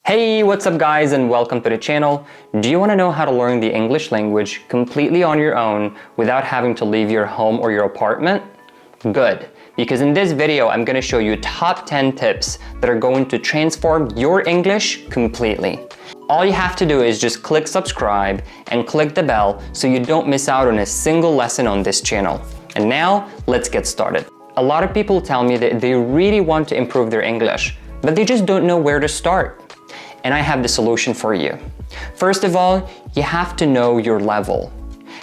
Hey, what's up guys and welcome to the channel. Do you want to know how to learn the English language completely on your own without having to leave your home or your apartment? Good, because in this video I'm going to show you top 10 tips that are going to transform your English completely. All you have to do is just click subscribe and click the bell so you don't miss out on a single lesson on this channel. And now, let's get started. A lot of people tell me that they really want to improve their English, but they just don't know where to start. And I have the solution for you. First of all, you have to know your level.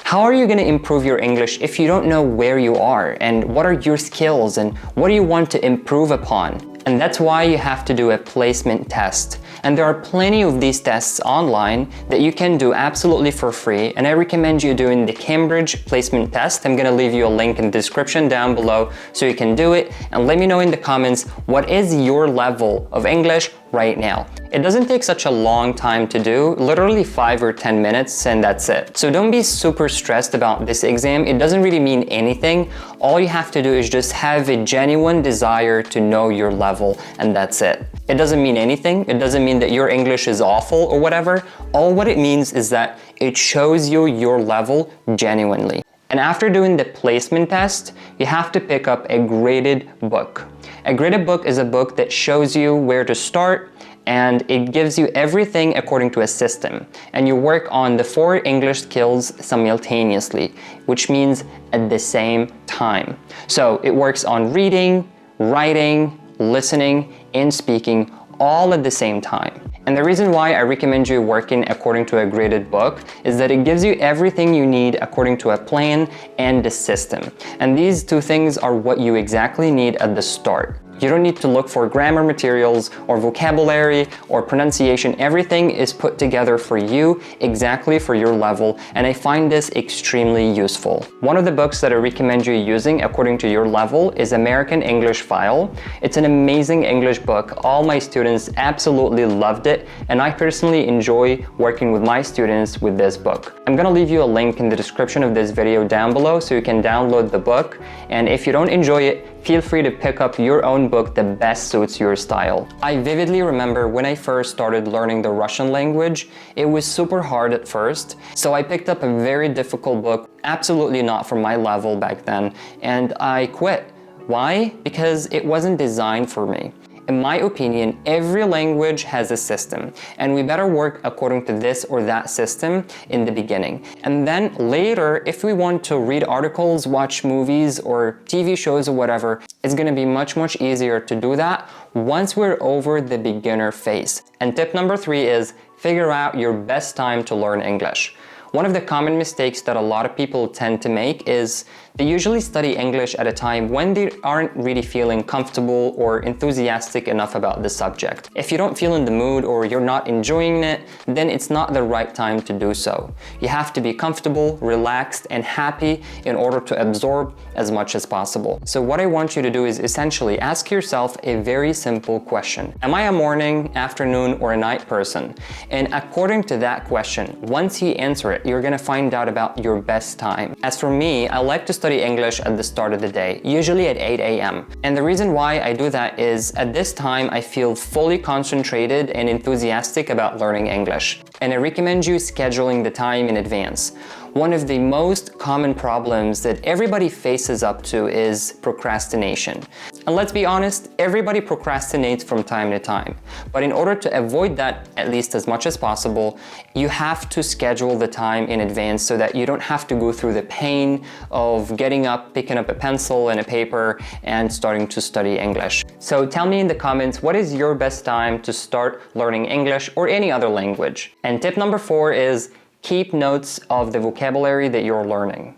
How are you going to improve your English if you don't know where you are and what are your skills and what do you want to improve upon? And that's why you have to do a placement test. And there are plenty of these tests online that you can do absolutely for free. And I recommend you doing the Cambridge placement test. I'm going to leave you a link in the description down below so you can do it. And let me know in the comments, what is your level of English right now? It doesn't take such a long time to do, literally 5 or 10 minutes, and that's it. So don't be super stressed about this exam. It doesn't really mean anything. All you have to do is just have a genuine desire to know your level, and that's it. It doesn't mean anything. It doesn't mean that your English is awful or whatever. All what it means is that it shows you your level genuinely. And after doing the placement test, you have to pick up a graded book. A graded book is a book that shows you where to start, and it gives you everything according to a system. And you work on the 4 English skills simultaneously, which means at the same time. So it works on reading, writing, listening, and speaking all at the same time. And the reason why I recommend you working according to a graded book is that it gives you everything you need according to a plan and the system. And these 2 things are what you exactly need at the start. You don't need to look for grammar materials or vocabulary or pronunciation. Everything is put together for you, exactly for your level, and I find this extremely useful. One of the books that I recommend you using according to your level is American English File. It's an amazing English book. All my students absolutely loved it, and I personally enjoy working with my students with this book. I'm gonna leave you a link in the description of this video down below so you can download the book, and if you don't enjoy it, feel free to pick up your own book that best suits your style. I vividly remember when I first started learning the Russian language, it was super hard at first. So I picked up a very difficult book, absolutely not for my level back then, and I quit. Why? Because it wasn't designed for me. In my opinion, every language has a system, and we better work according to this or that system in the beginning. And then later, if we want to read articles, watch movies or TV shows or whatever, it's going to be much easier to do that once we're over the beginner phase. And tip number 3 is figure out your best time to learn English. One of the common mistakes that a lot of people tend to make is they usually study English at a time when they aren't really feeling comfortable or enthusiastic enough about the subject. If you don't feel in the mood or you're not enjoying it, then it's not the right time to do so. You have to be comfortable, relaxed, and happy in order to absorb as much as possible. So what I want you to do is essentially ask yourself a very simple question. Am I a morning, afternoon, or a night person? And according to that question, once you answer it, you're gonna find out about your best time. As for me, I like to study English at the start of the day, usually at 8 a.m. And the reason why I do that is at this time I feel fully concentrated and enthusiastic about learning English. And I recommend you scheduling the time in advance. One of the most common problems that everybody faces up to is procrastination. And let's be honest, everybody procrastinates from time to time. But in order to avoid that, at least as much as possible, you have to schedule the time in advance so that you don't have to go through the pain of getting up, picking up a pencil and a paper, and starting to study English. So tell me in the comments, what is your best time to start learning English or any other language? And tip number 4 is keep notes of the vocabulary that you're learning.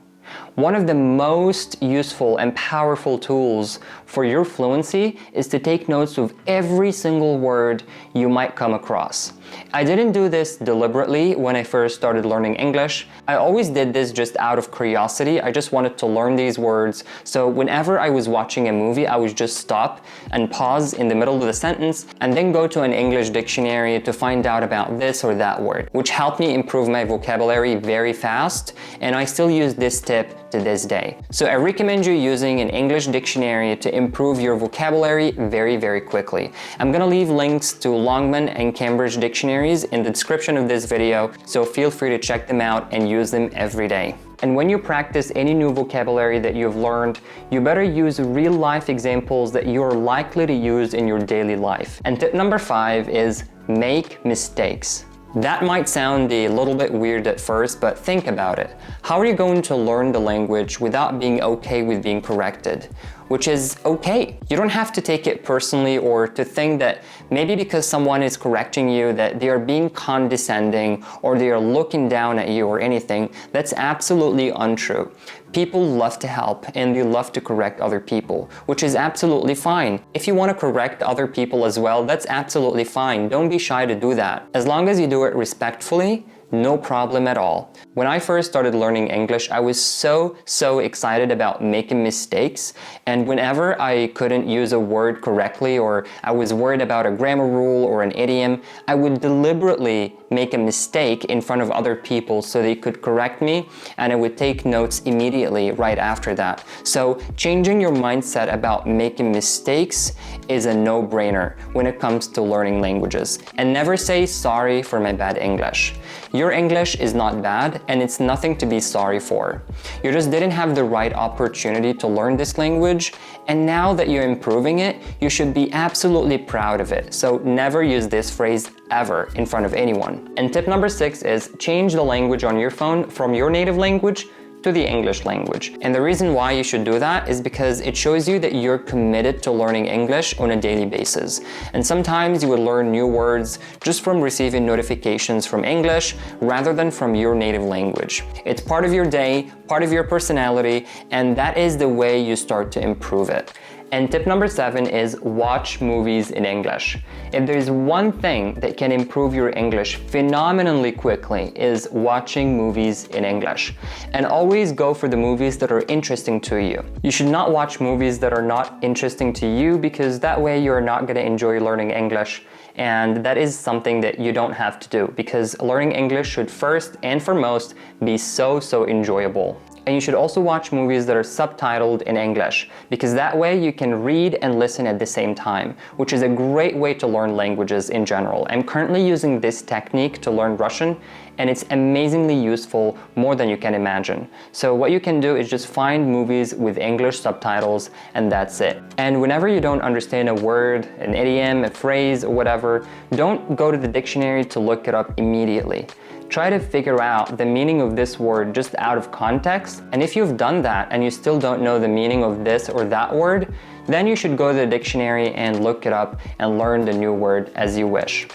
One of the most useful and powerful tools for your fluency is to take notes of every single word you might come across. I didn't do this deliberately when I first started learning English. I always did this just out of curiosity. I just wanted to learn these words. So whenever I was watching a movie, I would just stop and pause in the middle of the sentence and then go to an English dictionary to find out about this or that word, which helped me improve my vocabulary very fast. And I still use this tip to this day. So I recommend you using an English dictionary to improve your vocabulary very quickly. I'm gonna leave links to Longman and Cambridge dictionaries in the description of this video, so feel free to check them out and use them every day. And when you practice any new vocabulary that you've learned, you better use real-life examples that you're likely to use in your daily life. And tip number 5 is make mistakes. That might sound a little bit weird at first, but think about it. How are you going to learn the language without being okay with being corrected? Which is okay. You don't have to take it personally or to think that maybe because someone is correcting you that they are being condescending or they are looking down at you or anything. That's absolutely untrue. People love to help and they love to correct other people, which is absolutely fine. If you want to correct other people as well, that's absolutely fine. Don't be shy to do that. As long as you do it respectfully, no problem at all. When I first started learning English, I was so excited about making mistakes, and whenever I couldn't use a word correctly or I was worried about a grammar rule or an idiom, I would deliberately make a mistake in front of other people so they could correct me, and I would take notes immediately right after that. So changing your mindset about making mistakes is a no-brainer when it comes to learning languages. And never say sorry for my bad English. Your English is not bad and it's nothing to be sorry for. You just didn't have the right opportunity to learn this language, and now that you're improving it, you should be absolutely proud of it. So never use this phrase ever in front of anyone. And tip number 6 is change the language on your phone from your native language to the English language. And the reason why you should do that is because it shows you that you're committed to learning English on a daily basis. And sometimes you would learn new words just from receiving notifications from English rather than from your native language. It's part of your day, part of your personality, and that is the way you start to improve it. And tip number 7 is watch movies in English. If there's one thing that can improve your English phenomenally quickly is watching movies in English. And always go for the movies that are interesting to you. You should not watch movies that are not interesting to you, because that way you're not going to enjoy learning English. And that is something that you don't have to do, because learning English should first and foremost be so enjoyable. And you should also watch movies that are subtitled in English, because that way you can read and listen at the same time, which is a great way to learn languages in general. I'm currently using this technique to learn Russian, and it's amazingly useful, more than you can imagine. So what you can do is just find movies with English subtitles, and that's it. And whenever you don't understand a word, an idiom, a phrase, or whatever, don't go to the dictionary to look it up immediately. Try to figure out the meaning of this word just out of context, and if you've done that and you still don't know the meaning of this or that word, then you should go to the dictionary and look it up and learn the new word as you wish.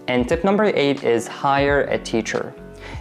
And tip number 8 is hire a teacher.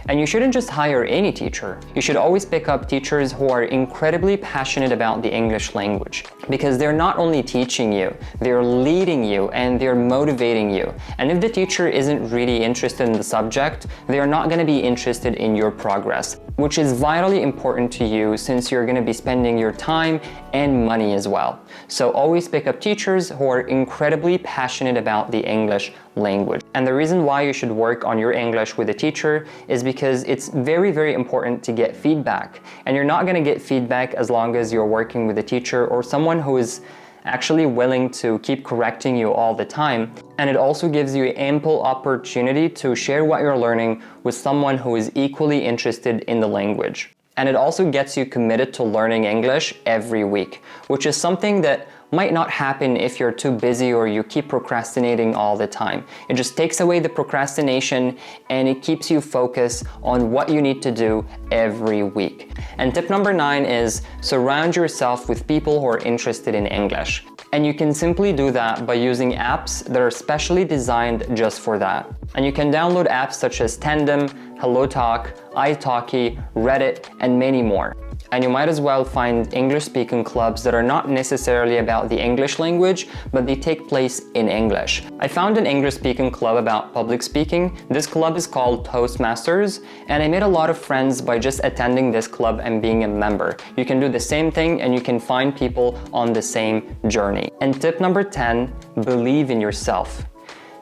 And you shouldn't just hire any teacher. You should always pick up teachers who are incredibly passionate about the English language, because they're not only teaching you, they're leading you and they're motivating you. And if the teacher isn't really interested in the subject, they are not going to be interested in your progress, which is vitally important to you since you're going to be spending your time and money as well. So always pick up teachers who are incredibly passionate about the English language. And the reason why you should work on your English with a teacher is because it's very important to get feedback. And you're not going to get feedback as long as you're working with a teacher or someone who is actually willing to keep correcting you all the time. And it also gives you ample opportunity to share what you're learning with someone who is equally interested in the language. And it also gets you committed to learning English every week, which is something that might not happen if you're too busy or you keep procrastinating all the time. It just takes away the procrastination and it keeps you focused on what you need to do every week. And tip number 9 is surround yourself with people who are interested in English. And you can simply do that by using apps that are specially designed just for that. And you can download apps such as Tandem, HelloTalk, italki, Reddit, and many more. And you might as well find English-speaking clubs that are not necessarily about the English language, but they take place in English. I found an English-speaking club about public speaking. This club is called Toastmasters, and I made a lot of friends by just attending this club and being a member. You can do the same thing and you can find people on the same journey. And tip number 10, believe in yourself.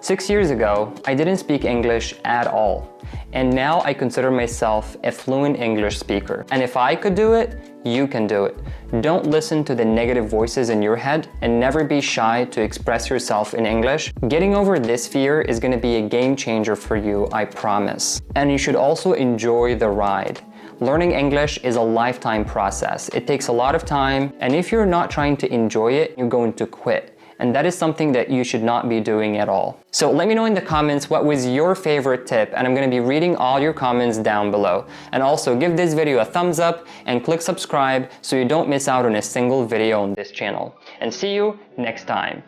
6 years ago, I didn't speak English at all. And now I consider myself a fluent English speaker. And if I could do it, you can do it. Don't listen to the negative voices in your head and never be shy to express yourself in English. Getting over this fear is going to be a game changer for you, I promise. And you should also enjoy the ride. Learning English is a lifetime process. It takes a lot of time, and if you're not trying to enjoy it, you're going to quit. And that is something that you should not be doing at all. So let me know in the comments what was your favorite tip, and I'm going to be reading all your comments down below. And also give this video a thumbs up and click subscribe so you don't miss out on a single video on this channel. And see you next time.